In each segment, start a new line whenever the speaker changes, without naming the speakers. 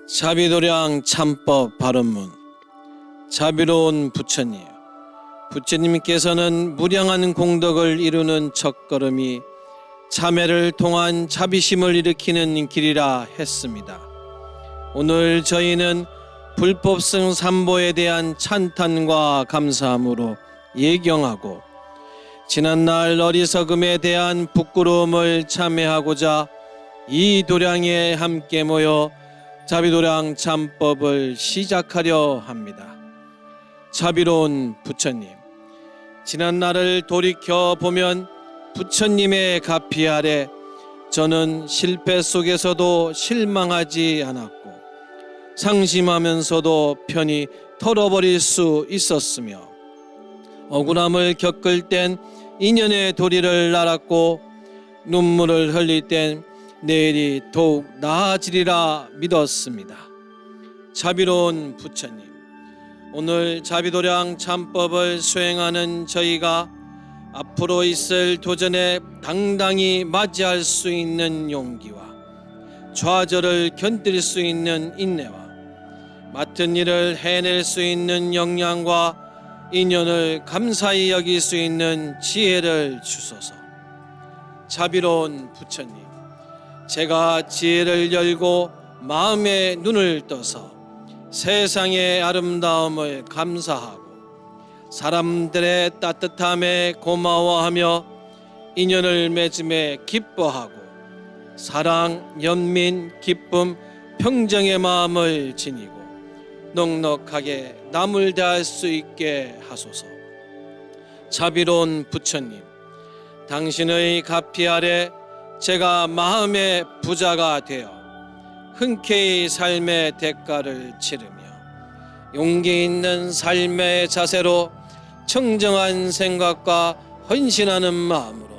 자비도량 참법 발언문. 자비로운 부처님, 부처님께서는 무량한 공덕을 이루는 첫걸음이 참회를 통한 자비심을 일으키는 길이라 했습니다. 오늘 저희는 불법성 삼보에 대한 찬탄과 감사함으로 예경하고 지난날 어리석음에 대한 부끄러움을 참회하고자 이 도량에 함께 모여 자비도량 참법을 시작하려 합니다. 자비로운 부처님, 지난날을 돌이켜보면 부처님의 가피 아래 저는 실패 속에서도 실망하지 않았고 상심하면서도 편히 털어버릴 수 있었으며 억울함을 겪을 땐 인연의 도리를 알았고 눈물을 흘릴 땐 내일이 더욱 나아지리라 믿었습니다. 자비로운 부처님, 오늘 자비도량 참법을 수행하는 저희가 앞으로 있을 도전에 당당히 맞이할 수 있는 용기와 좌절을 견딜 수 있는 인내와 맡은 일을 해낼 수 있는 역량과 인연을 감사히 여길 수 있는 지혜를 주소서. 자비로운 부처님, 제가 지혜를 열고 마음의 눈을 떠서 세상의 아름다움을 감사하고 사람들의 따뜻함에 고마워하며 인연을 맺음에 기뻐하고 사랑, 연민, 기쁨, 평정의 마음을 지니고 넉넉하게 남을 대할 수 있게 하소서. 자비로운 부처님, 당신의 가피 아래 제가 마음의 부자가 되어 흔쾌히 삶의 대가를 치르며 용기 있는 삶의 자세로 청정한 생각과 헌신하는 마음으로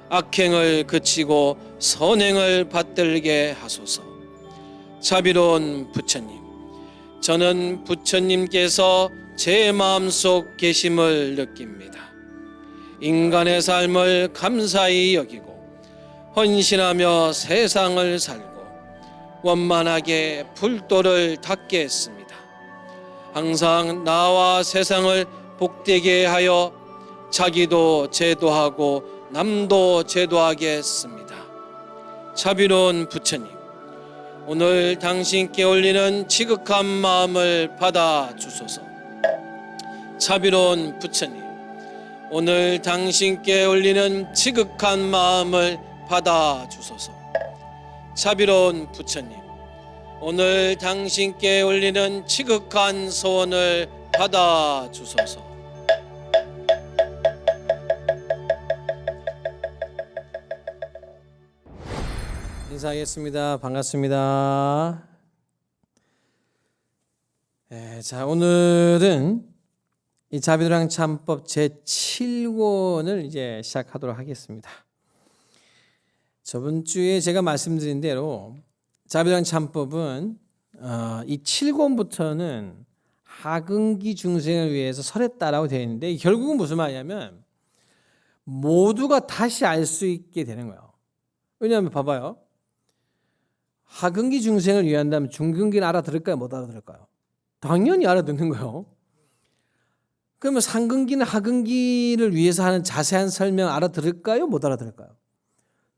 악행을 그치고 선행을 받들게 하소서. 자비로운 부처님, 저는 부처님께서 제 마음속 계심을 느낍니다. 인간의 삶을 감사히 여기고 헌신하며 세상을 살고 원만하게 불도를 닦게 했습니다. 항상 나와 세상을 복되게 하여 자기도 제도하고 남도 제도하게 했습니다. 자비로운 부처님, 오늘 당신께 올리는 지극한 마음을 받아 주소서. 자비로운 부처님, 오늘 당신께 올리는 지극한 마음을 받아 주소서. 자비로운 부처님, 오늘 당신께 올리는 지극한 소원을 받아 주소서. 인사하겠습니다. 반갑습니다. 자, 오늘은 이 자비도량 참법 제7권을 이제 시작하도록 하겠습니다. 저번 주에 제가 말씀드린 대로 자비도량 참법은 이 7권부터는 하근기 중생을 위해서 설했다라고 되어 있는데 결국은 무슨 말이냐면 모두가 다시 알 수 있게 되는 거예요. 왜냐하면 봐봐요. 하근기 중생을 위한다면 중근기는 알아들을까요? 못 알아들을까요? 당연히 알아듣는 거예요. 그러면 상근기는 하근기를 위해서 하는 자세한 설명 알아들을까요? 못 알아들을까요?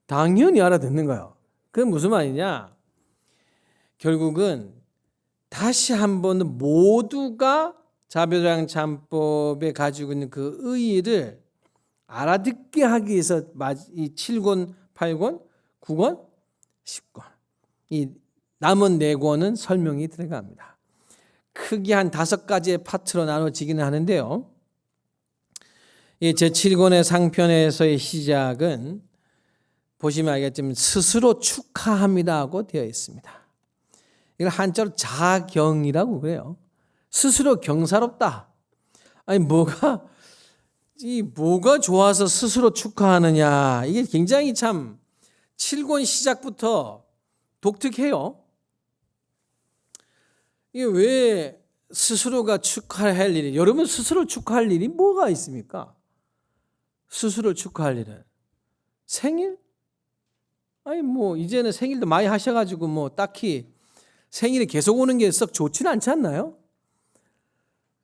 당연히 알아듣는 거예요. 그게 무슨 말이냐? 결국은 다시 한번 모두가 자비도량 참법에 가지고 있는 그 의의를 알아듣게 하기 위해서 이 7권, 8권, 9권, 10권 이 남은 4권은 설명이 들어갑니다. 크게 한 5가지의 파트로 나눠지기는 하는데요. 이 제7권의 상편에서의 시작은 보시면 알겠지만 스스로 축하합니다 하고 되어 있습니다. 이걸 한자로 자경이라고 그래요. 스스로 경사롭다. 아니 뭐가 좋아서 스스로 축하하느냐. 이게 굉장히 참 7권 시작부터 독특해요. 이게 왜 스스로가 축하할 일이, 여러분 스스로 축하할 일이 뭐가 있습니까? 스스로 축하할 일은 생일? 아니 뭐 이제는 생일도 많이 하셔가지고 뭐 딱히 생일이 계속 오는 게 썩 좋지는 않지 않나요?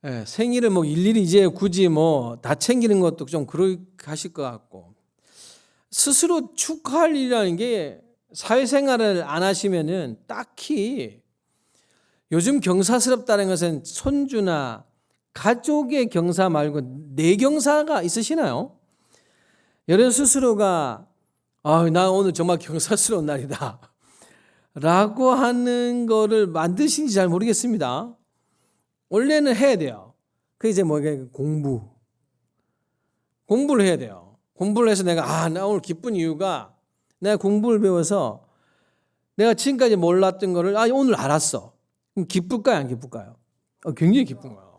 예, 생일을 뭐 일일이 이제 굳이 뭐 다 챙기는 것도 좀 그러하실 것 같고, 스스로 축하할 일이라는 게 사회생활을 안 하시면은 딱히, 요즘 경사스럽다는 것은 손주나 가족의 경사 말고 내 경사가 있으시나요? 여러분 스스로가 나 오늘 정말 경사스러운 날이다 라고 하는 거를 만드신지 잘 모르겠습니다. 원래는 해야 돼요. 그 이제 뭐 공부를 해야 돼요. 공부를 해서 내가 나 오늘 기쁜 이유가 내가 공부를 배워서 내가 지금까지 몰랐던 거를 오늘 알았어. 그럼 기쁠까요, 안 기쁠까요? 굉장히 기쁜 거예요.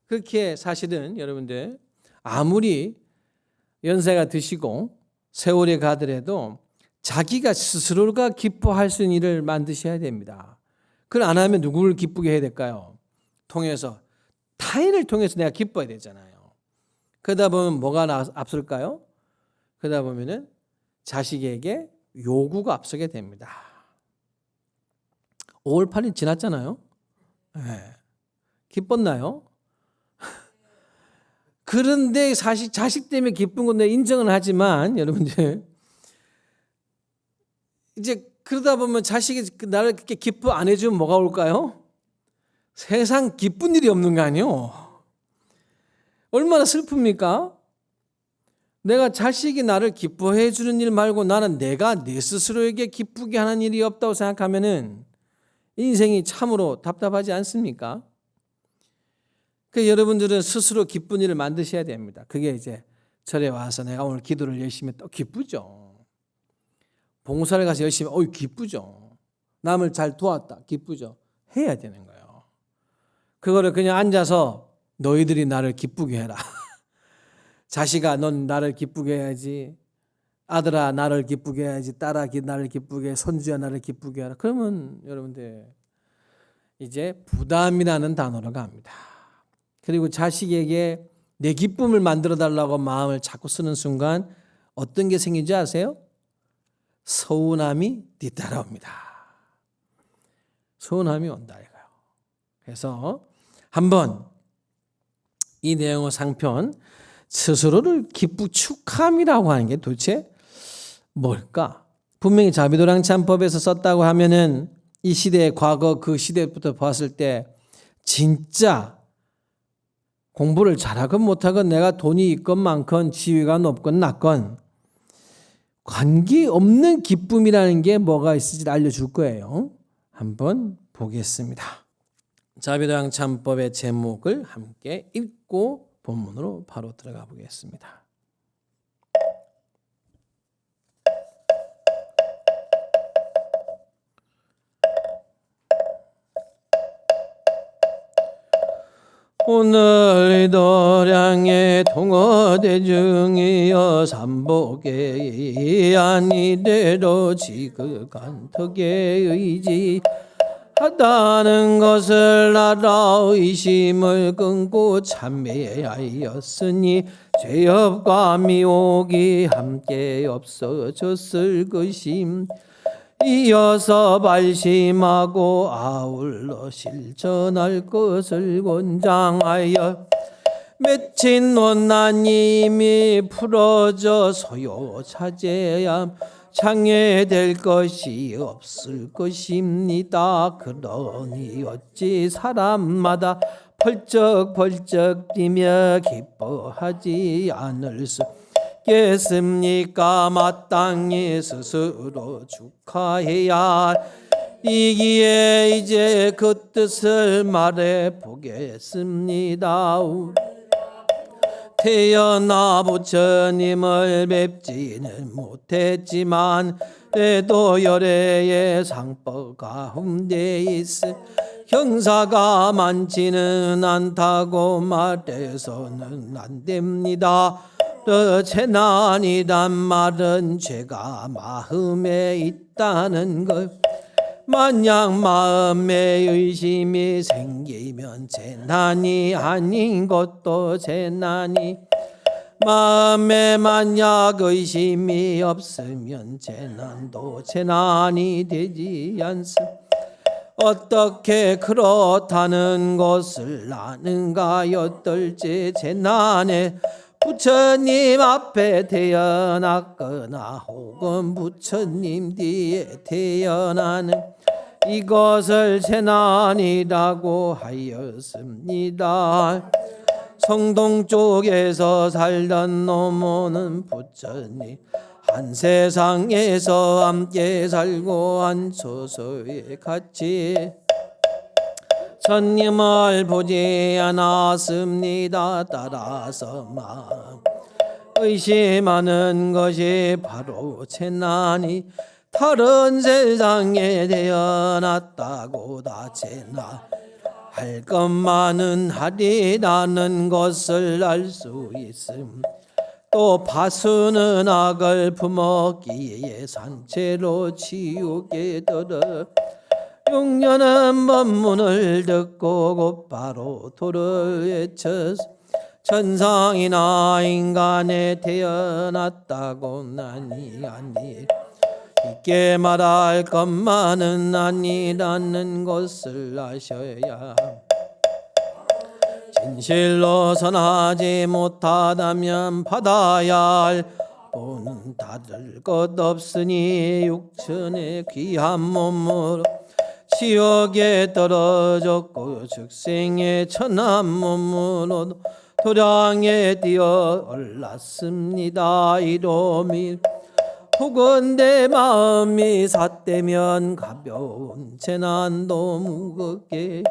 그렇게 사실은 여러분들 아무리 연세가 드시고 세월이 가더라도 자기가 스스로가 기뻐할 수 있는 일을 만드셔야 됩니다. 그걸 안 하면 누구를 기쁘게 해야 될까요? 통해서 타인을 통해서 내가 기뻐야 되잖아요. 그러다 보면 뭐가 앞설까요? 그러다 보면은 자식에게 요구가 앞서게 됩니다. 5월 8일 지났잖아요. 네. 기뻤나요? 그런데 사실 자식 때문에 기쁜 건 내가 인정은 하지만 여러분들 이제 그러다 보면 자식이 나를 그렇게 기뻐 안 해주면 뭐가 올까요? 세상 기쁜 일이 없는 거 아니에요? 얼마나 슬픕니까? 내가 자식이 나를 기뻐해 주는 일 말고 나는 내가 내 스스로에게 기쁘게 하는 일이 없다고 생각하면은 인생이 참으로 답답하지 않습니까? 그 여러분들은 스스로 기쁜 일을 만드셔야 됩니다. 그게 이제 절에 와서 내가 오늘 기도를 열심히 했다. 기쁘죠. 봉사를 가서 열심히 기쁘죠. 남을 잘 도왔다. 기쁘죠. 해야 되는 거예요. 그거를 그냥 앉아서 너희들이 나를 기쁘게 해라. 자식아 넌 나를 기쁘게 해야지. 아들아 나를 기쁘게 해야지. 딸아 나를 기쁘게 해. 손주야 나를 기쁘게 하라. 그러면 여러분들 이제 부담이라는 단어로 갑니다. 그리고 자식에게 내 기쁨을 만들어 달라고 마음을 자꾸 쓰는 순간 어떤 게 생기지 아세요? 서운함이 뒤따라옵니다. 서운함이 온다 이거요. 그래서 한번 이 내용의 상편 스스로를 축함이라고 하는 게 도대체 뭘까? 분명히 자비도량찬법에서 썼다고 하면은 이 시대의 과거 그 시대부터 봤을 때 진짜 공부를 잘하건 못하건 내가 돈이 있건 많건 지위가 높건 낮건 관계없는 기쁨이라는 게 뭐가 있을지 알려줄 거예요. 한번 보겠습니다. 자비도량찬법의 제목을 함께 읽고 본문으로 바로 들어가 보겠습니다. 오늘 도량의 통어대중이여 삼복의 안이대로 지극한 덕의 의지 하다는 것을 알아 의심을 끊고 참회하였으니 죄업과 미혹이 함께 없어졌을 것임. 이어서 발심하고 아울러 실천할 것을 권장하여 맺힌 논란이 이미 풀어져 소요 차제함 장애될 것이 없을 것입니다. 그러니 어찌 사람마다 펄쩍펄쩍 뛰며 기뻐하지 않을 수 겠습니까? 마땅히 스스로 축하해야 이기에 이제 그 뜻을 말해 보겠습니다. 태어나 부처님을 뵙지는 못했지만 그래도 열애의 상법 가운데 있어 형사가 많지는 않다고 말해서는 안 됩니다. 재난이란 말은 죄가 마음에 있다는 것. 만약 마음에 의심이 생기면 재난이 아닌 것도 재난이, 마음에 만약 의심이 없으면 재난도 재난이 되지 않습니다. 어떻게 그렇다는 것을 아는가. 여덟째 재난에 부처님 앞에 태어났거나 혹은 부처님 뒤에 태어나는 이것을 재난이라고 하였습니다. 성동 쪽에서 살던 노모는 부처님 한 세상에서 함께 살고 한 처소에 같이 천님을 보지 않았습니다. 따라서 의심하는 것이 바로 재난이 다른 세상에 태어났다고 다 재난 할 것만은 하리라는 것을 알 수 있음. 또 바수는 악을 품었기에 산채로 지옥에 들어 6년은 법문을 듣고 곧바로 도를 외쳐 천상이나 인간에 태어났다고 나니 있게 말할 것만은 아니라는 것을 아셔야 진실로 선하지 못하다면 받아야 할 본은 다를 것 없으니 육천의 귀한 몸으로 지옥에 떨어졌고 즉생의 천한 몸으로 도량에 뛰어 올랐습니다. 이놈이 혹은 내 마음이 삿되면 가벼운 재난도 무겁게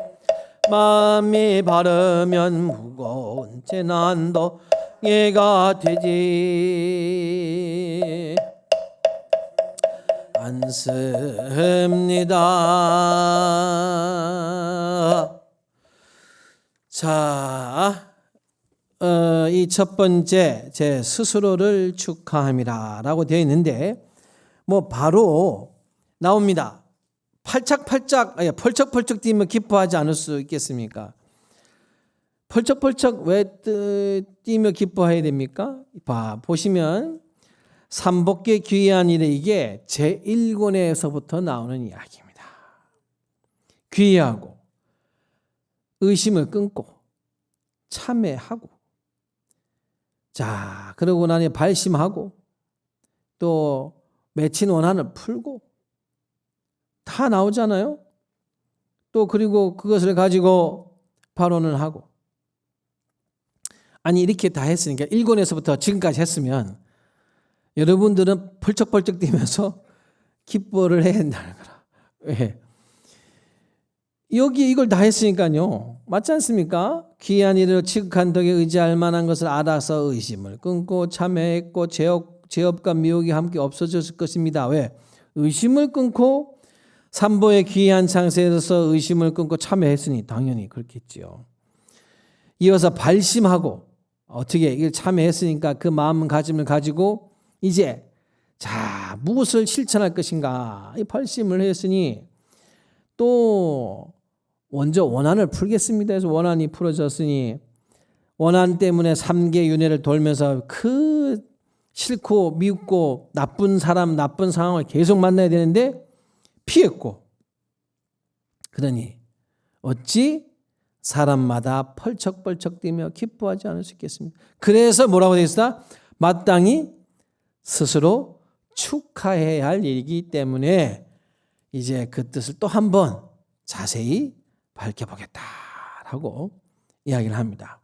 마음이 바르면 무거운 재난도 예가 되지 않습니다. 자, 이 첫 번째 제 스스로를 축하함이라 라고 되어 있는데 뭐 바로 나옵니다. 펄쩍펄쩍 뛰면 기뻐하지 않을 수 있겠습니까? 펄쩍펄쩍 왜 뛰며 기뻐해야 됩니까? 보시면 삼복계 귀한 일에 이게 제1권에서부터 나오는 이야기입니다. 귀하고 의심을 끊고 참회하고 자 그러고 나니 발심하고 또 맺힌 원한을 풀고 다 나오잖아요. 또 그리고 그것을 가지고 발언을 하고 아니 이렇게 다 했으니까 1권에서부터 지금까지 했으면 여러분들은 펄쩍펄쩍 뛰면서 기뻐를 해야 된다는 거라. 왜? 여기 이걸 다 했으니까요. 맞지 않습니까? 귀한 일을 지극한 덕에 의지할 만한 것을 알아서 의심을 끊고 참회했고 죄업과 미혹이 함께 없어졌을 것입니다. 왜? 의심을 끊고 삼보의 귀한 창세에서 의심을 끊고 참회했으니 당연히 그렇겠지요. 이어서 발심하고 어떻게 이걸 참회했으니까 그 마음가짐을 가지고 이제 자 무엇을 실천할 것인가 이 발심을 했으니 또 먼저 원한을 풀겠습니다. 그래서 원한이 풀어졌으니 원한 때문에 삼계 윤회를 돌면서 그 싫고 미흡고 나쁜 사람 나쁜 상황을 계속 만나야 되는데 피했고 그러니 어찌 사람마다 펄쩍펄쩍 뛰며 기뻐하지 않을 수 있겠습니까? 그래서 뭐라고 되어 있어? 마땅히 스스로 축하해야 할 일이기 때문에 이제 그 뜻을 또 한 번 자세히 밝혀보겠다라고 이야기를 합니다.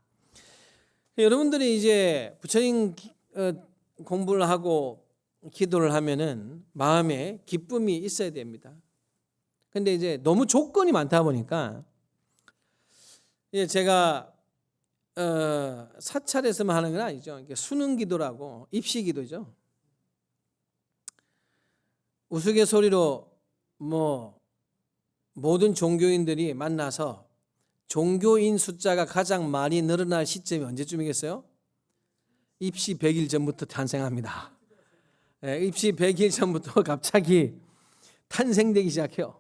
여러분들이 이제 부처님 공부를 하고 기도를 하면은 마음에 기쁨이 있어야 됩니다. 근데 이제 너무 조건이 많다 보니까 이제 제가 사찰에서만 하는 건 아니죠. 수능 기도라고 입시 기도죠. 우스갯소리로 뭐 모든 종교인들이 만나서 종교인 숫자가 가장 많이 늘어날 시점이 언제쯤이겠어요? 입시 100일 전부터 탄생합니다. 입시 100일 전부터 갑자기 탄생되기 시작해요.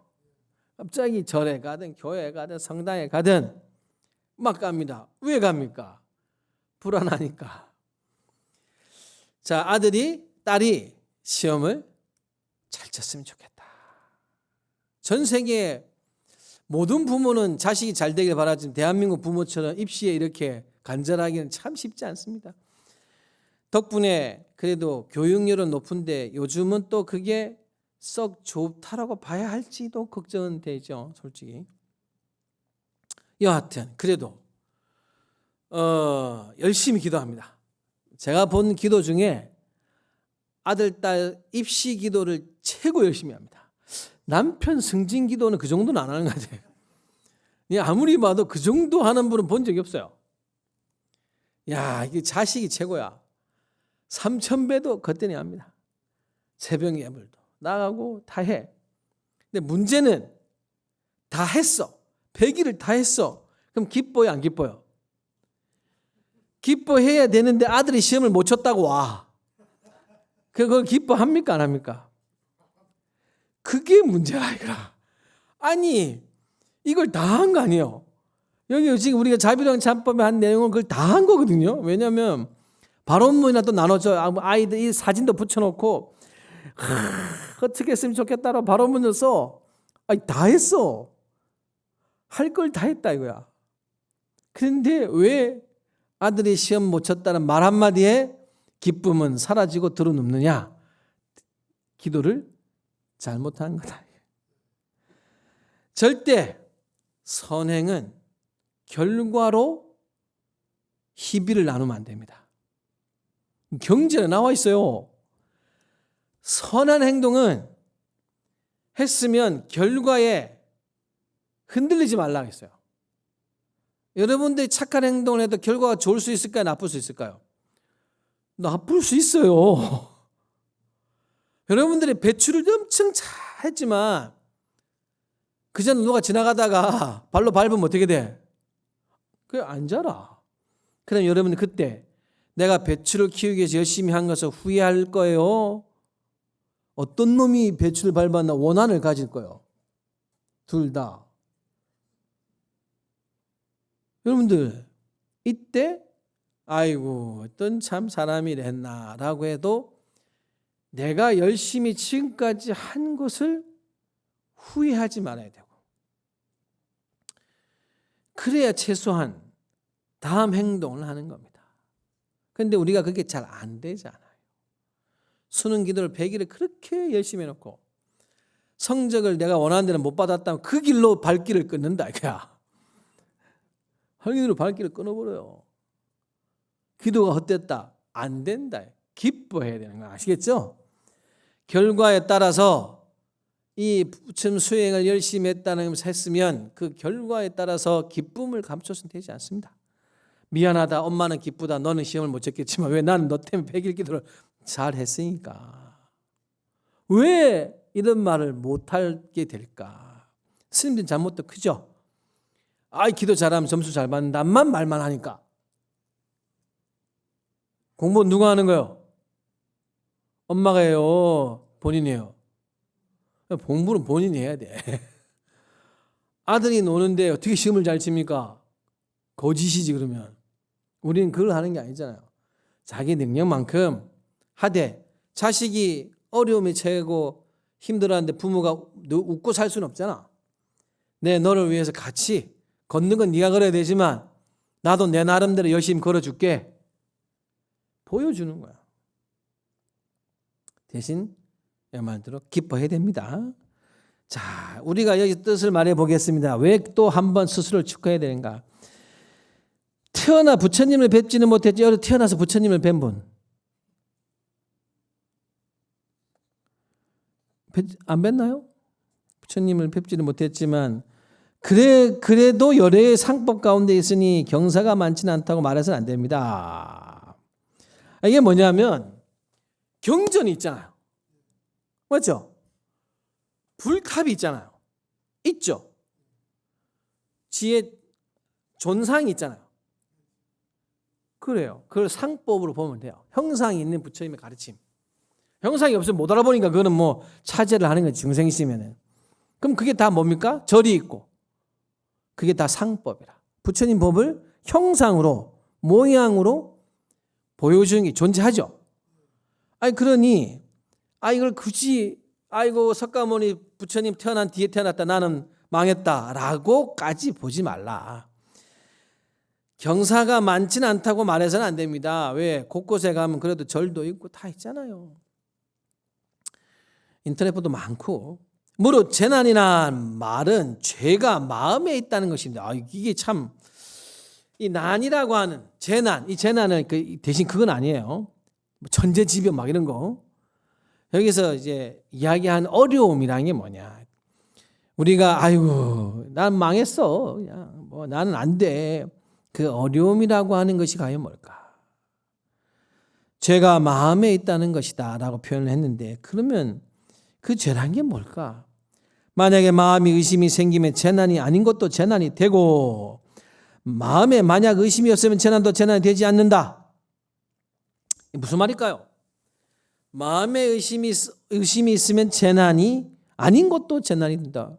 갑자기 절에 가든 교회에 가든 성당에 가든 막 갑니다. 왜 갑니까? 불안하니까. 자, 아들이 딸이 시험을 잘 쳤으면 좋겠다. 전 세계 모든 부모는 자식이 잘 되길 바라지만 대한민국 부모처럼 입시에 이렇게 간절하기는 참 쉽지 않습니다. 덕분에 그래도 교육열은 높은데 요즘은 또 그게 썩 좋다라고 봐야 할지도 걱정은 되죠, 솔직히. 여하튼 그래도 열심히 기도합니다. 제가 본 기도 중에 아들, 딸 입시 기도를 최고 열심히 합니다. 남편 승진 기도는 그 정도는 안 하는 것 같아요. 아무리 봐도 그 정도 하는 분은 본 적이 없어요. 야, 이게 자식이 최고야. 3000배도 거뜬히 합니다. 새벽 예불도 나가고 다 해. 근데 문제는 다 했어. 100일을 다 했어. 그럼 기뻐요, 안 기뻐요? 기뻐해야 되는데 아들이 시험을 못 쳤다고 와. 그걸 기뻐합니까, 안 합니까? 그게 문제야, 이거라. 아니, 이걸 다 한 거 아니에요. 여기 지금 우리가 자비랑 참법에 한 내용은 그걸 다 한 거거든요. 왜냐하면 발언문이나 또 나눠줘. 아이들 이 사진도 붙여놓고 어떻게 했으면 좋겠다라고 발언문을 써. 아니, 다 했어. 할 걸 다 했다 이거야. 그런데 왜 아들이 시험 못 쳤다는 말 한마디에 기쁨은 사라지고 드러눕느냐? 기도를 잘못한 거다. 절대 선행은 결과로 희비를 나누면 안 됩니다. 경전에 나와 있어요. 선한 행동은 했으면 결과에 흔들리지 말라고 했어요. 여러분들이 착한 행동을 해도 결과가 좋을 수 있을까요? 나쁠 수 있을까요? 나쁠 수 있어요. 여러분들이 배출을 엄청 잘 했지만 그전 누가 지나가다가 발로 밟으면 어떻게 돼? 그게 안 자라. 그럼 여러분 그때 내가 배추를 키우기 위해서 열심히 한 것을 후회할 거예요? 어떤 놈이 배추를 밟았나 원한을 가질 거예요? 둘 다. 여러분들 이때 아이고 어떤 참 사람이랬나라고 해도 내가 열심히 지금까지 한 것을 후회하지 말아야 되고 그래야 최소한 다음 행동을 하는 겁니다. 그런데 우리가 그게 잘 안 되잖아요. 수능 기도를 100일을 그렇게 열심히 해놓고 성적을 내가 원하는 대로 못 받았다면 그 길로 발길을 끊는다 이거야. 그 길로 발길을 끊어버려요. 기도가 헛됐다. 안 된다. 기뻐해야 되는 거 아시겠죠? 결과에 따라서 이 부처님 수행을 열심히 했으면 그 결과에 따라서 기쁨을 감춰서는 되지 않습니다. 미안하다. 엄마는 기쁘다. 너는 시험을 못 쳤겠지만 왜 나는 너 때문에 100일 기도를 잘 했으니까. 왜 이런 말을 못하게 될까? 스님들 잘못도 크죠? 아이 기도 잘하면 점수 잘 받는다만 말만 하니까. 공부 누가 하는 거요? 엄마가 해요? 본인이 해요? 공부는 본인이 해야 돼. 아들이 노는데 어떻게 시험을 잘 칩니까? 거짓이지 그러면. 우리는 그걸 하는 게 아니잖아요. 자기 능력만큼 하되 자식이 어려움에 처하고 힘들어하는데 부모가 웃고 살 수는 없잖아. 내 너를 위해서 같이 걷는 건 네가 걸어야 되지만 나도 내 나름대로 열심히 걸어줄게. 보여주는 거야. 대신 말대로 기뻐해야 됩니다. 자, 우리가 여기 뜻을 말해 보겠습니다. 왜 또 한 번 스스로를 축하해야 되는가? 태어나 부처님을 뵙지는 못했지. 태어나서 부처님을 뵌 분. 안 뵀나요? 부처님을 뵙지는 못했지만 그래도 열애의 상법 가운데 있으니 경사가 많지는 않다고 말해서는 안 됩니다. 이게 뭐냐면 경전이 있잖아요. 맞죠? 불탑이 있잖아요. 있죠? 지혜 존상이 있잖아요. 그래요. 그걸 상법으로 보면 돼요. 형상이 있는 부처님의 가르침. 형상이 없으면 못 알아보니까 그거는 뭐 차제를 하는 거지. 중생이 있으면은. 그럼 그게 다 뭡니까? 절이 있고. 그게 다 상법이라. 부처님 법을 형상으로 모양으로 보여주는 게 존재하죠. 아니 그러니 이걸 굳이 아이고 석가모니 부처님 태어난 뒤에 태어났다 나는 망했다라고까지 보지 말라. 경사가 많지는 않다고 말해서는 안 됩니다. 왜? 곳곳에 가면 그래도 절도 있고 다 있잖아요. 인터넷보도 많고. 무릇 재난이란 말은 죄가 마음에 있다는 것입니다. 이게 참, 이 난이라고 하는 재난, 이 재난은 대신 그건 아니에요. 천재지변 막 이런 거. 여기서 이제 이야기한 어려움이라는 게 뭐냐. 우리가 아이고 난 망했어. 그냥 뭐 나는 안 돼. 그 어려움이라고 하는 것이 과연 뭘까? 죄가 마음에 있다는 것이다 라고 표현을 했는데 그러면 그 죄란 게 뭘까? 만약에 마음이 의심이 생기면 재난이 아닌 것도 재난이 되고 마음에 만약 의심이 없으면 재난도 재난이 되지 않는다. 무슨 말일까요? 마음에 의심이 있으면 재난이 아닌 것도 재난이 된다.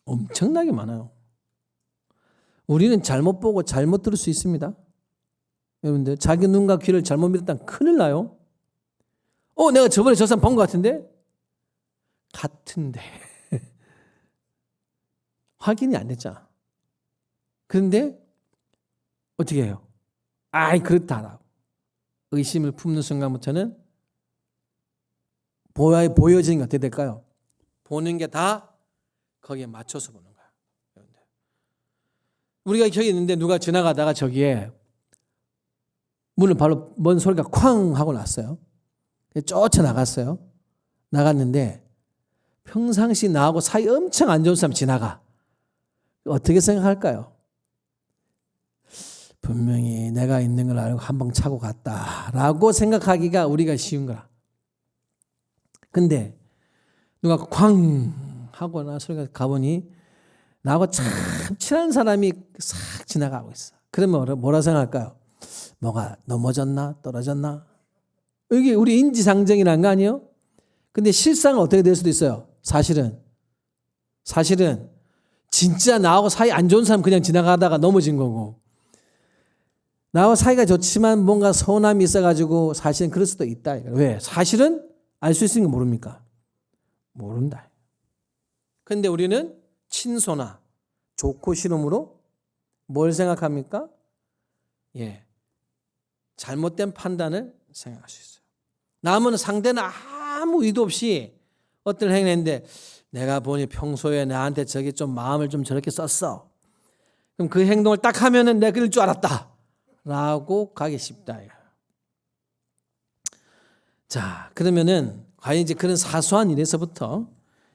엄청나게 많아요. 우리는 잘못 보고 잘못 들을 수 있습니다. 여러분들 자기 눈과 귀를 잘못 믿었다면 큰일 나요. 내가 저번에 저 사람 본 것 같은데? 확인이 안 됐잖아. 그런데 어떻게 해요? 그렇다라고 의심을 품는 순간부터는 보여지는 게 어떻게 될까요? 보는 게 다 거기에 맞춰서 보는 거야. 우리가 저기 있는데 누가 지나가다가 저기에 문을 바로 먼 소리가 쾅 하고 났어요. 쫓아나갔어요. 나갔는데 평상시 나하고 사이 엄청 안 좋은 사람 지나가. 어떻게 생각할까요? 분명히 내가 있는 걸 알고 한 방 차고 갔다라고 생각하기가 우리가 쉬운 거라. 근데 누가 쾅 하거나 소리가 가보니 나하고 참 친한 사람이 싹 지나가고 있어. 그러면 뭐라 생각할까요? 뭐가 넘어졌나 떨어졌나? 이게 우리 인지상정이라는 거 아니에요? 근데 실상은 어떻게 될 수도 있어요. 사실은 진짜 나하고 사이 안 좋은 사람 그냥 지나가다가 넘어진 거고 나하고 사이가 좋지만 뭔가 서운함이 있어가지고 사실은 그럴 수도 있다. 왜? 사실은 알 수 있으니까 모릅니까? 모른다. 근데 우리는 친소나 좋고 싫음으로 뭘 생각합니까? 잘못된 판단을 생각할 수 있어요. 남은 상대는 아무 의도 없이 어떤 행위를 했는데 내가 보니 평소에 나한테 저게 좀 마음을 좀 저렇게 썼어. 그럼 그 행동을 딱 하면은 내가 그럴 줄 알았다 라고 가기 쉽다. 자, 그러면은 과연 이제 그런 사소한 일에서부터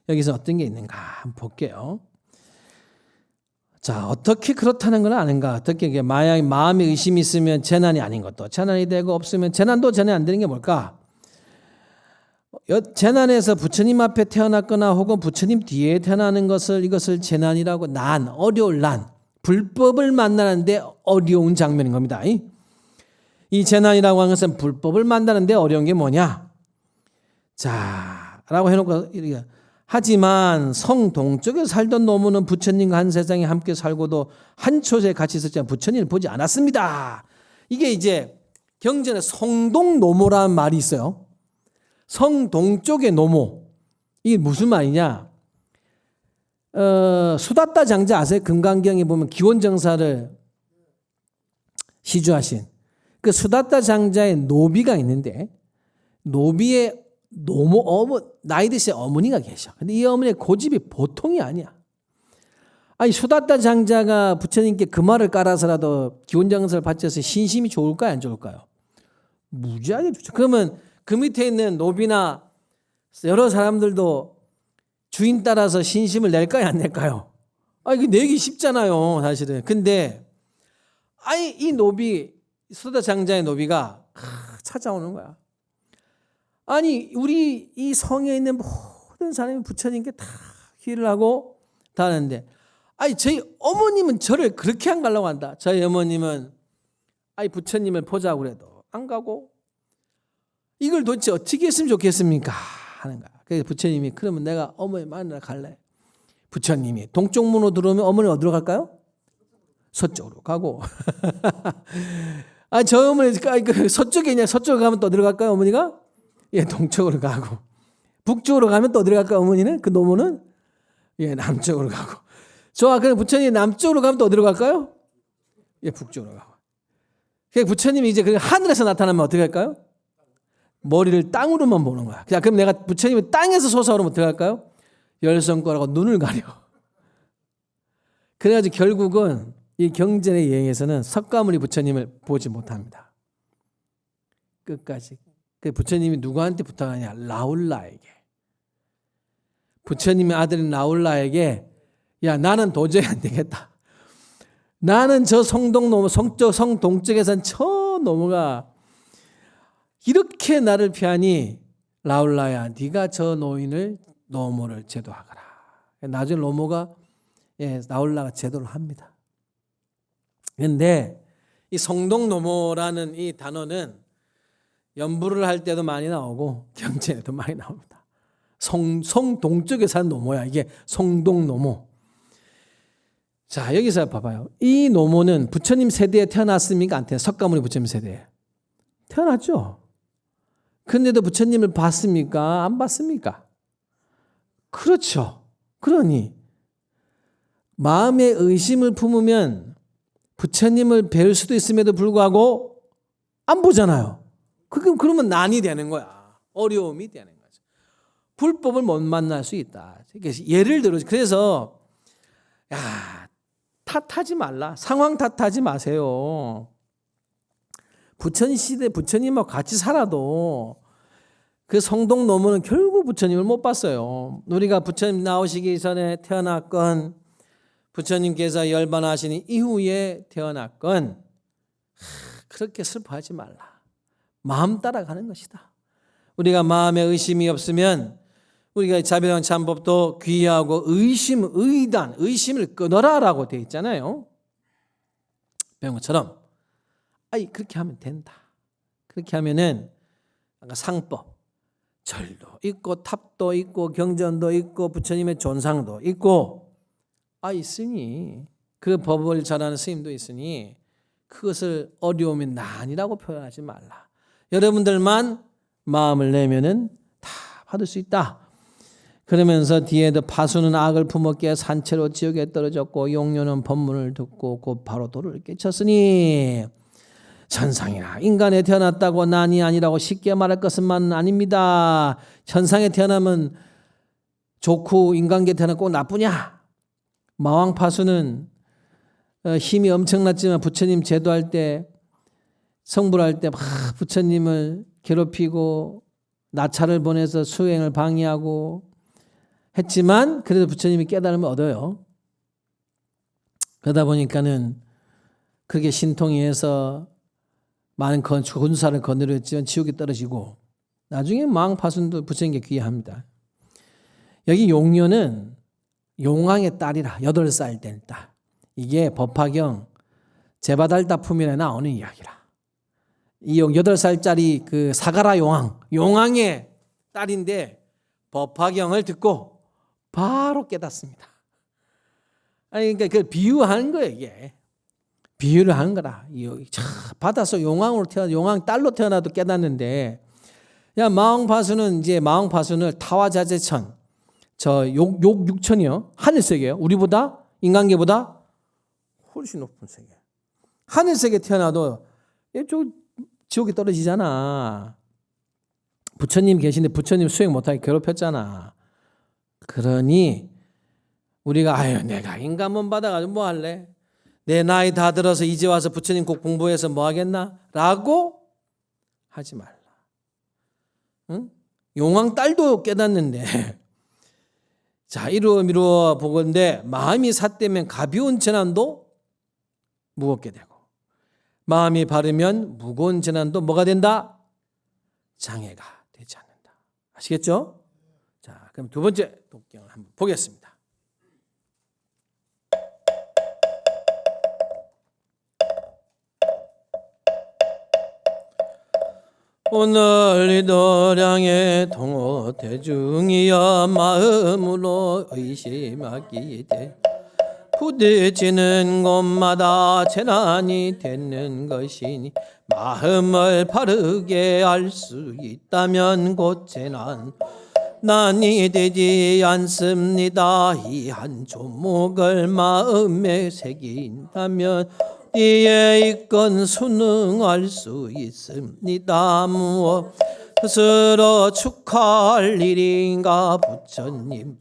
여기서 어떤 게 있는가 한번 볼게요. 자, 어떻게 그렇다는 걸 아는가? 어떻게 만약 마음에 의심이 있으면 재난이 아닌 것도 재난이 되고 없으면 재난도 재난이 안 되는 게 뭘까? 재난에서 부처님 앞에 태어났거나 혹은 부처님 뒤에 태어나는 이것을 재난이라고 어려울 불법을 만나는데 어려운 장면인 겁니다. 이 재난이라고 하는 것은 불법을 만나는데 어려운 게 뭐냐? 자, 라고 해놓고 하지만 성 동쪽에 살던 노무는 부처님과 한 세상에 함께 살고도 한 초에 같이 있었지만 부처님을 보지 않았습니다. 이게 이제 경전에 성동노모라는 말이 있어요. 성동쪽의 노모. 이게 무슨 말이냐? 수다따 장자 아세요? 금강경에 보면 기원정사를 시주하신 그 수다따 장자의 노비가 있는데 노비의 나이 드신 어머니가 계셔. 근데 이 어머니의 고집이 보통이 아니야. 수다따 장자가 부처님께 그 말을 깔아서라도 기원정사를 바쳐서 신심이 좋을까요? 안 좋을까요? 무지하게 좋죠. 그러면 그 밑에 있는 노비나 여러 사람들도 주인 따라서 신심을 낼까요? 안 낼까요? 이게 내기 쉽잖아요, 사실은. 근데 이 노비, 수다따 장자의 노비가 찾아오는 거야. 우리 이 성에 있는 모든 사람이 부처님께 다 기를 하고 다 하는데 저희 어머님은 저를 그렇게 안 가려고 한다. 저희 어머님은 부처님을 보자고 그래도 안 가고 이걸 도대체 어떻게 했으면 좋겠습니까? 하는 거야. 그래서 부처님이 그러면 내가 어머니 만나러 갈래. 부처님이 동쪽 문으로 들어오면 어머니 어디로 갈까요? 서쪽으로 가고 저 어머니 서쪽에 있냐? 서쪽으로 가면 또 어디로 갈까요? 어머니가? 동쪽으로 가고 북쪽으로 가면 또 어디로 갈까요? 어머니는? 그 노모는? 예, 남쪽으로 가고. 좋아, 그럼 부처님이 남쪽으로 가면 또 어디로 갈까요? 예, 북쪽으로 가고. 그러니까 부처님이 이제 그 하늘에서 나타나면 어떻게 할까요? 머리를 땅으로만 보는 거야. 그럼 내가 부처님이 땅에서 솟아오르면 어떻게 할까요? 열손가락으로 눈을 가려. 그래가지고 결국은 이 경전의 여행에서는 석가모니 부처님을 보지 못합니다. 끝까지. 그 부처님이 누구한테 부탁하냐? 라울라에게. 부처님의 아들인 라울라에게 야, 나는 도저히 안 되겠다. 나는 저 성동쪽에선 저 노모가 이렇게 나를 피하니 라울라야, 네가 저 노모를 제도하거라. 나중에 노모가 라울라가 제도를 합니다. 그런데 이 성동노모라는 이 단어는 연부를 할 때도 많이 나오고 경전에도 많이 나옵니다. 성동쪽에 사는 노모야. 이게 성동노모. 자, 여기서 봐봐요. 이 노모는 부처님 세대에 태어났습니까? 안 태어났어요? 석가모니 부처님 세대에 태어났죠. 그런데도 부처님을 봤습니까? 안 봤습니까? 그렇죠. 그러니 마음에 의심을 품으면 부처님을 뵐 수도 있음에도 불구하고 안 보잖아요. 그러면 난이 되는 거야. 어려움이 되는 거죠. 불법을 못 만날 수 있다. 예를 들어 그래서 야, 탓하지 말라. 상황 탓하지 마세요. 부처님 시대 부처님하고 같이 살아도 그 성동노모는 결국 부처님을 못 봤어요. 우리가 부처님 나오시기 전에 태어났건 부처님께서 열반하신 이후에 태어났건 그렇게 슬퍼하지 말라. 마음 따라가는 것이다. 우리가 마음에 의심이 없으면 우리가 자비랑 참법도 귀하고 의심을 끊어라라고 되어 있잖아요. 배운 것처럼 그렇게 하면 된다. 그렇게 하면은 상법, 절도 있고 탑도 있고 경전도 있고 부처님의 존상도 있고 있으니 그 법을 전하는 스님도 있으니 그것을 어려움이 난이라고 표현하지 말라. 여러분들만 마음을 내면은 다 받을 수 있다. 그러면서 뒤에도 파수는 악을 품었기에 산채로 지옥에 떨어졌고 용녀는 법문을 듣고 곧 바로 도를 깨쳤으니 천상이나 인간에 태어났다고 난이 아니라고 쉽게 말할 것은만 아닙니다. 천상에 태어나면 좋고 인간계 태어나면 꼭 나쁘냐? 마왕파수는 힘이 엄청났지만 부처님 제도할 때 성불할 때 막 부처님을 괴롭히고 나찰을 보내서 수행을 방해하고 했지만 그래도 부처님이 깨달음을 얻어요. 그러다 보니까는 그게 신통이 해서 많은 군사를 거느렸지만 지옥에 떨어지고 나중에 마왕파순도 부처님께 귀해합니다. 여기 용녀는 용왕의 딸이라 8살 된 딸. 이게 법화경 제바달다품에 나오는 이야기라. 이 8살짜리 그 사가라 용왕의 딸인데 법화경을 듣고 바로 깨닫습니다. 그러니까 그 비유하는 거예요, 이게. 비유를 하는 거라. 바다속 용왕 딸로 태어나도 깨닫는데, 마왕파수는 타와자재천, 육천이요. 하늘세계요. 우리보다, 인간계보다 훨씬 높은 세계. 하늘세계 태어나도 지옥에 떨어지잖아. 부처님 계신데 부처님 수행 못하게 괴롭혔잖아. 그러니 우리가 내가 인간문 받아가지고 뭐 할래? 내 나이 다 들어서 이제 와서 부처님 꼭 공부해서 뭐 하겠나? 라고 하지 말라. 응? 용왕 딸도 깨닫는데 자 이루어 보건대 마음이 삿되면 가벼운 재난도 무겁게 되고 마음이 바르면 무거운 재난도 뭐가 된다? 장애가 되지 않는다. 아시겠죠? 자, 그럼 두 번째 독경을 한번 보겠습니다. 오늘 이 도량의 동호 대중이여 마음으로 의심하기되 부딪히는 곳마다 재난이 되는 것이니 마음을 바르게 알 수 있다면 곧 재난 난이 되지 않습니다. 이 한 조목을 마음에 새긴다면 이에 있건 순응할 수 있습니다. 무엇 스스로 축하할 일인가 부처님.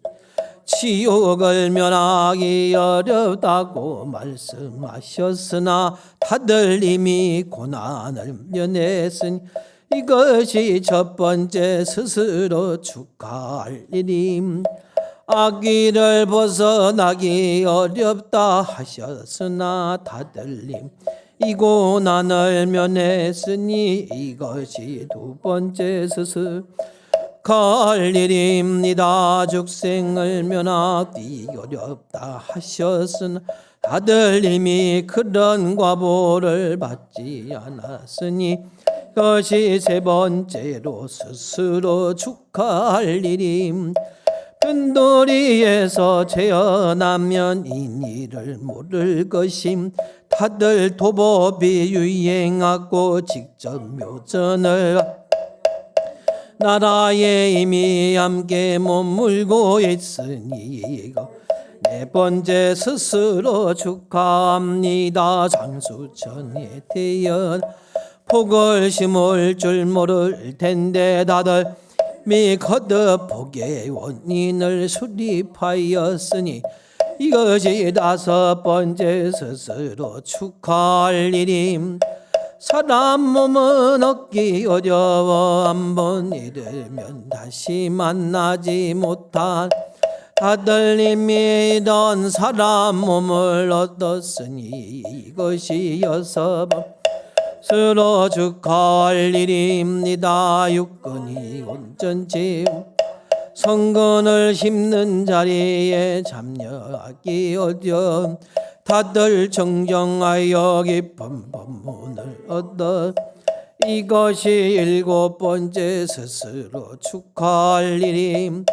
지옥을 면하기 어렵다고 말씀하셨으나 다들 이미 고난을 면했으니 이것이 첫 번째 스스로 축하할 일임. 악귀를 벗어나기 어렵다 하셨으나 다들 이 고난을 면했으니 이것이 두 번째 스스로 갈 일입니다. 죽생을 면하기 어렵다 하셨으나 다들 이미 그런 과보를 받지 않았으니 그것이 세 번째로 스스로 축하할 일임. 변도리에서 재현하면 이 일을 모를 것임. 다들 도법이 유행하고 직접 묘전을 나라에 이미 함께 머물고 있으니 이거 네 번째 스스로 축하합니다. 장수천의 태연 복을 심을 줄 모를 텐데 다들 미 거듭 복의 원인을 수립하였으니 이것이 다섯 번째 스스로 축하할 일임. 사람 몸은 얻기 어려워 한번 잃으면 다시 만나지 못한 다들 이미 이런 사람 몸을 얻었으니 이것이 여섯 번째로 축하할 일입니다. 육근이 온전치 성근을 심는 자리에 참여하기 어려운 다들 정정하여 깊은 법문을 얻어 이것이 일곱 번째 스스로 축하할 일임.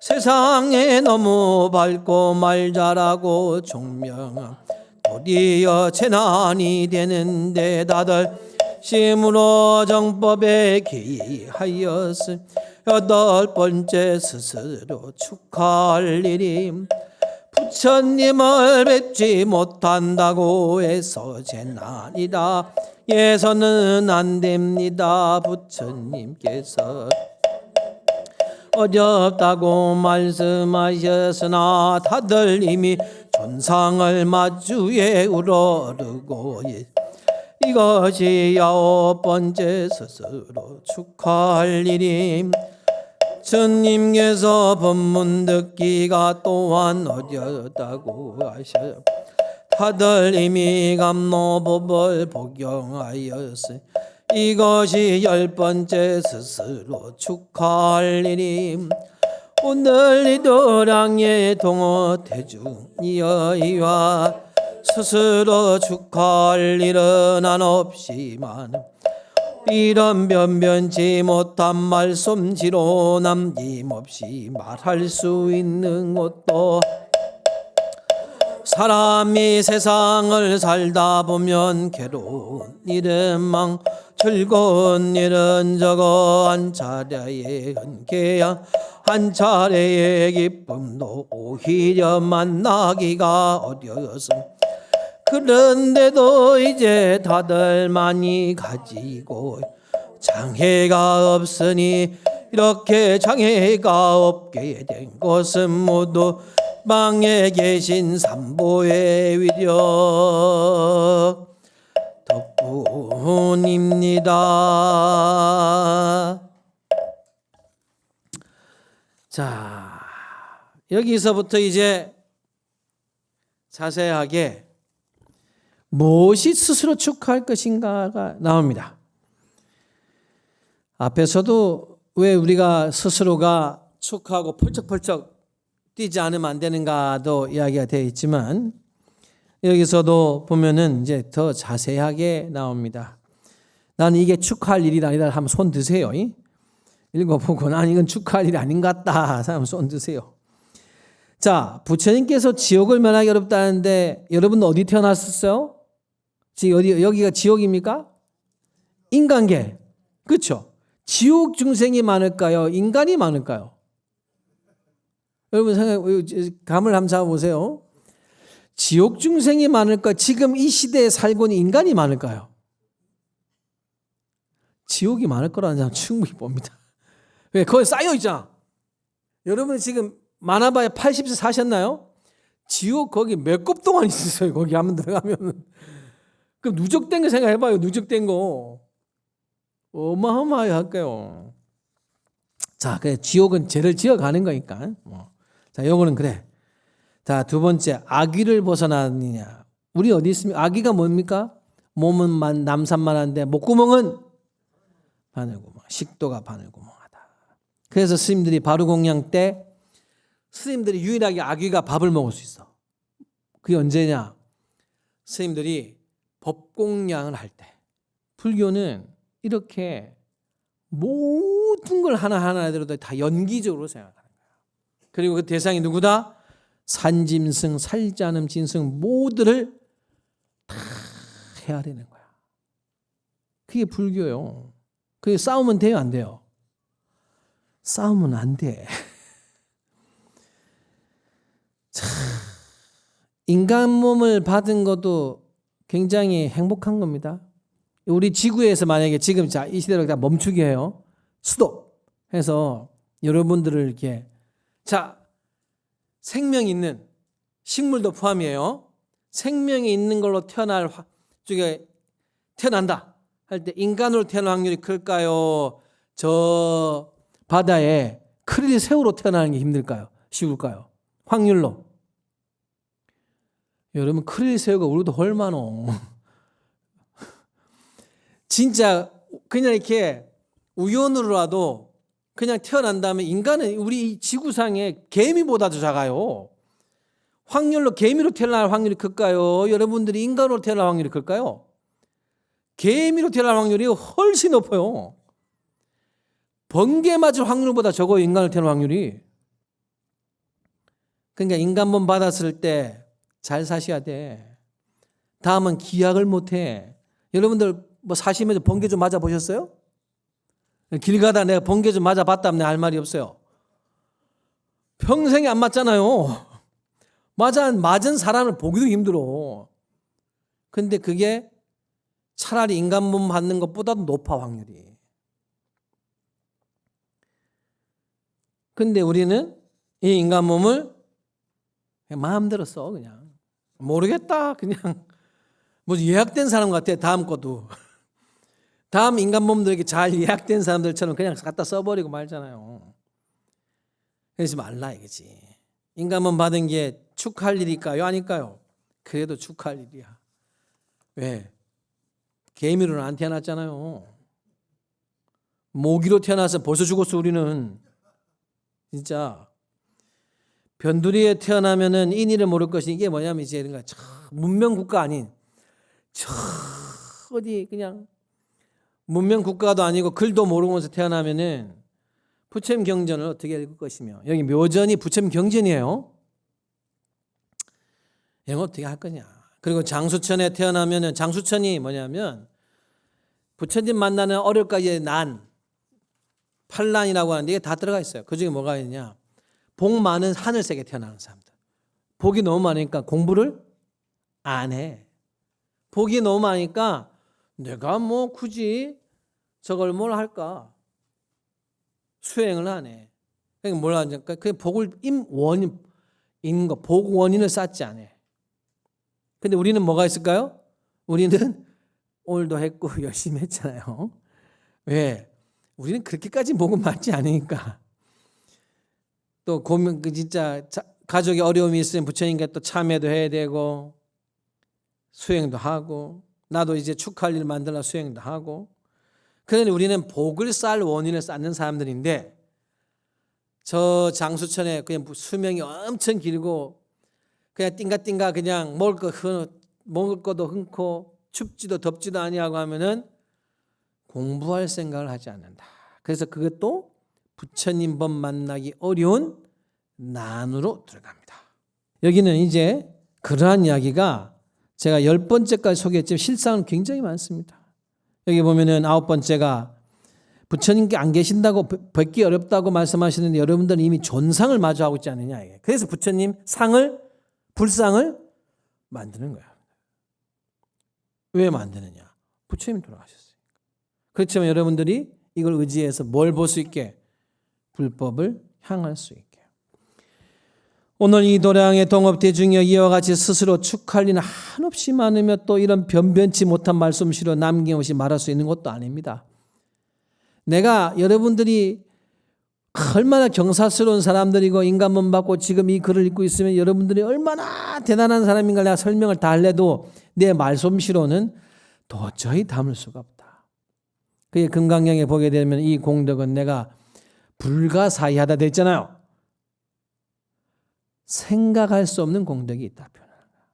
세상에 너무 밝고 말 잘하고 총명한 도리어 재난이 되는데 다들 심으로 정법에 기하였으니 여덟 번째 스스로 축하할 일임. 부처님을 뵙지 못한다고 해서 재난이다 해서는 안 됩니다. 부처님께서 어렵다고 말씀하셨으나 다들 이미 존상을 마주에 우러르고 이것이 아홉 번째 스스로 축하할 일임. 스님께서 법문 듣기가 또한 어렵다고 하셔 다들 이미 감노법을 복용하였으니 이것이 열 번째 스스로 축하할 일임. 오늘 이도량의 동어태중이여 이와 스스로 축하할 일은 한없이만 이런 변변치 못한 말솜씨로 남김없이 말할 수 있는 것도 사람이 세상을 살다 보면 괴로운 일은 많 즐거운 일은 적어 한 차례의 흔쾌한 한 차례의 기쁨도 오히려 만나기가 어려웠음. 그런데도 이제 다들 많이 가지고 장애가 없으니 이렇게 장애가 없게 된 것은 모두 방에 계신 삼보의 위력 덕분입니다. 자, 여기서부터 이제 자세하게 무엇이 스스로 축하할 것인가가 나옵니다. 앞에서도 왜 우리가 스스로가 축하하고 펄쩍펄쩍 뛰지 않으면 안 되는가도 이야기가 되어 있지만 여기서도 보면은 이제 더 자세하게 나옵니다. 나는 이게 축하할 일이 아니다 하면 손 드세요. 읽어보고 난 이건 축하할 일이 아닌 것 같다 하면 손 드세요. 자, 부처님께서 지옥을 면하기 어렵다는데 여러분 어디 태어났었어요? 여기가 지옥입니까? 인간계. 그렇죠? 지옥 중생이 많을까요? 인간이 많을까요? 여러분 감을 한번 잡아보세요. 지옥 중생이 많을까? 지금 이 시대에 살고 있는 인간이 많을까요? 지옥이 많을 거라는 사람 충분히 봅니다. 왜? 거기 쌓여 있잖아. 여러분 지금 많아봐야 80세 사셨나요? 지옥 거기 몇 급 동안 있었어요. 거기 한번 들어가면. 그 누적된 거 생각해봐요. 누적된 거. 어마어마할까요? 자, 그래 지옥은 죄를 지어가는 거니까. 자, 요거는 그래. 자, 두 번째, 악의를 벗어나느냐. 우리 어디 있습니까? 악의가 뭡니까? 몸은 남산만한데 목구멍은 바늘구멍, 식도가 바늘구멍하다. 그래서 스님들이 바루공양 때 스님들이 유일하게 악의가 밥을 먹을 수 있어. 그게 언제냐? 스님들이 법공양을 할 때. 불교는 이렇게 모든 걸 하나하나 들어도 다 연기적으로 생각하는 거야. 그리고 그 대상이 누구다? 산짐승, 살자름, 진승 모두를 다 헤아리는 거야. 그게 불교요. 그게 싸우면 돼요, 안 돼요? 싸우면 안 돼. 참, 인간 몸을 받은 것도 굉장히 행복한 겁니다. 우리 지구에서 만약에 지금 자, 이 시대로 다 멈추게 해요. 스톱 해서 여러분들을 이렇게 자, 생명 있는 식물도 포함이에요. 생명이 있는 걸로 태어난다 할 때 인간으로 태어날 확률이 클까요? 저 바다에 크릴 새우로 태어나는 게 힘들까요? 쉬울까요? 확률로. 여러분 크릴 새우가 우리도 얼마나 진짜 그냥 이렇게 우연으로라도 그냥 태어난 다음에 인간은 우리 지구상의 개미보다도 작아요. 확률로 개미로 태어날 확률이 클까요? 여러분들이 인간으로 태어날 확률이 클까요? 개미로 태어날 확률이 훨씬 높아요. 번개 맞을 확률보다 적어요. 인간을 태어날 확률이. 그러니까 인간몸 받았을 때 잘 사셔야 돼. 다음은 기약을 못해. 여러분들 뭐 사시면서 번개 좀 맞아보셨어요? 길 가다 내가 번개 좀 맞아봤다면 내가 할 말이 없어요. 평생에 안 맞잖아요. 맞은 사람을 보기도 힘들어. 근데 그게 차라리 인간 몸 받는 것보다도 높아 확률이. 근데 우리는 이 인간 몸을 그냥 마음대로 써. 그냥 모르겠다. 그냥 뭐 예약된 사람 같아. 다음 것도. 다음 인간 몸들에게 잘 예약된 사람들처럼 그냥 갖다 써버리고 말잖아요. 그러지 말라 이거지. 인간 몸 받은 게 축하할 일일까요? 아닐까요? 그래도 축하할 일이야. 왜? 개미로는 안 태어났잖아요. 모기로 태어나서 벌써 죽었어 우리는. 진짜 변두리에 태어나면은 인의를 모를 것이 이게 뭐냐면 이제 이런 거 문명 국가 아닌 어디 그냥 문명 국가도 아니고 글도 모르면서 태어나면은 부처님 경전을 어떻게 읽을 것이며 여기 묘전이 부처님 경전이에요. 이거 어떻게 할 거냐. 그리고 장수천에 태어나면은 장수천이 뭐냐면 부처님 만나는 어려까지의 난 팔난이라고 하는데 이게 다 들어가 있어요. 그중에 뭐가 있냐. 복 많은 하늘색에 태어나는 사람들. 복이 너무 많으니까 공부를 안 해. 복이 너무 많으니까 내가 뭐 굳이 저걸 뭘 할까? 수행을 안 해. 그러니까 뭘 하니까 그냥 복을 복 원인을 쌓지 않아. 근데 우리는 뭐가 있을까요? 우리는 오늘도 했고 열심히 했잖아요. 왜? 우리는 그렇게까지 복은 많지 않으니까. 또 고민 진짜 가족에 어려움이 있으면 부처님께 또 참여도 해야 되고 수행도 하고 나도 이제 축하할 일 만들어 수행도 하고. 그러니 우리는 복을 쌓을 원인을 쌓는 사람들인데 저 장수천에 그냥 수명이 엄청 길고 그냥 띵가띵가 그냥 먹을 것도 흔고 춥지도 덥지도 아니하고 하면은 공부할 생각을 하지 않는다. 그래서 그것도 부처님 법 만나기 어려운 난으로 들어갑니다. 여기는 이제 그러한 이야기가 제가 10번째까지 소개했지만 실상은 굉장히 많습니다. 여기 보면은 9번째가 부처님께 안 계신다고 뵙기 어렵다고 말씀하시는데 여러분들은 이미 존상을 마주하고 있지 않느냐. 그래서 부처님 불상을 만드는 거야. 왜 만드느냐? 부처님이 돌아가셨어요. 그렇지만 여러분들이 이걸 의지해서 뭘 볼 수 있게? 불법을 향할 수 있게. 오늘 이 도량의 동업대중이여 이와 같이 스스로 축할 일은 한없이 많으며 또 이런 변변치 못한 말씀실로 남김없이 말할 수 있는 것도 아닙니다. 내가 여러분들이 얼마나 경사스러운 사람들이고 인간문 받고 지금 이 글을 읽고 있으면 여러분들이 얼마나 대단한 사람인가 내가 설명을 다 할래도 내 말솜씨로는 도저히 담을 수가 없다. 그의 금강경에 보게 되면 이 공덕은 내가 불가사의하다 됐잖아요. 생각할 수 없는 공덕이 있다 표현하는 거야.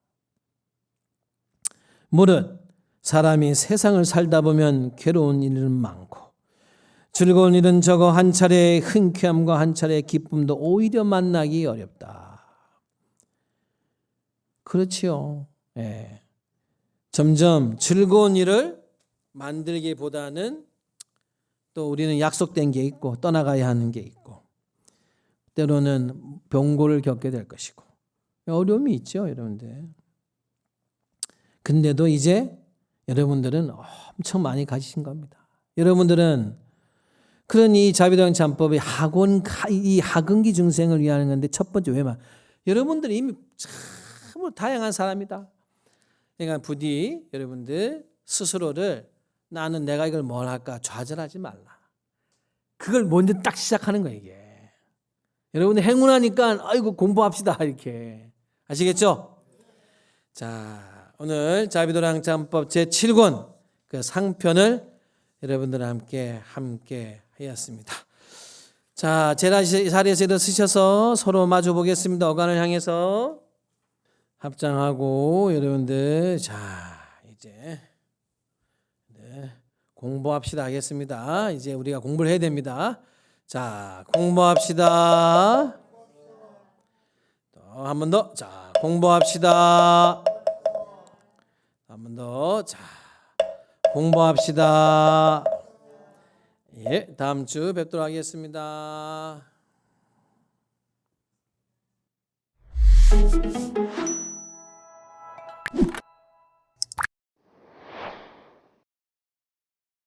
무릇 사람이 세상을 살다 보면 괴로운 일은 많고 즐거운 일은 적어 한 차례의 흔쾌함과 한 차례의 기쁨도 오히려 만나기 어렵다. 그렇지요. 예. 점점 즐거운 일을 만들기보다는 또 우리는 약속된 게 있고 떠나가야 하는 게 있고 때로는 병고를 겪게 될 것이고 어려움이 있죠, 여러분들. 근데도 이제 여러분들은 엄청 많이 가지신 겁니다. 여러분들은 그런 이 자비도량 참법의 이 하근기 중생을 위하는 건데 첫 번째 왜만 여러분들이 이미 참으로 다양한 사람이다. 그러니까 부디 여러분들 스스로를 나는 내가 이걸 뭘 할까 좌절하지 말라. 그걸 먼저 딱 시작하는 거예요, 이게. 여러분들 행운하니까 아이고 공부합시다 이렇게. 아시겠죠? 자, 오늘 자비도량 참법 제7권 그 상편을 여러분들과 함께 하였습니다. 자, 자리에서 일어서셔서 서로 마주 보겠습니다. 어간을 향해서 합장하고 여러분들 자 이제 공부합시다 하겠습니다. 이제 우리가 공부를 해야 됩니다. 자, 공부합시다. 한 번 더. 자, 공부합시다. 한 번 더. 자, 공부합시다. 예, 다음 주 뵙도록 하겠습니다.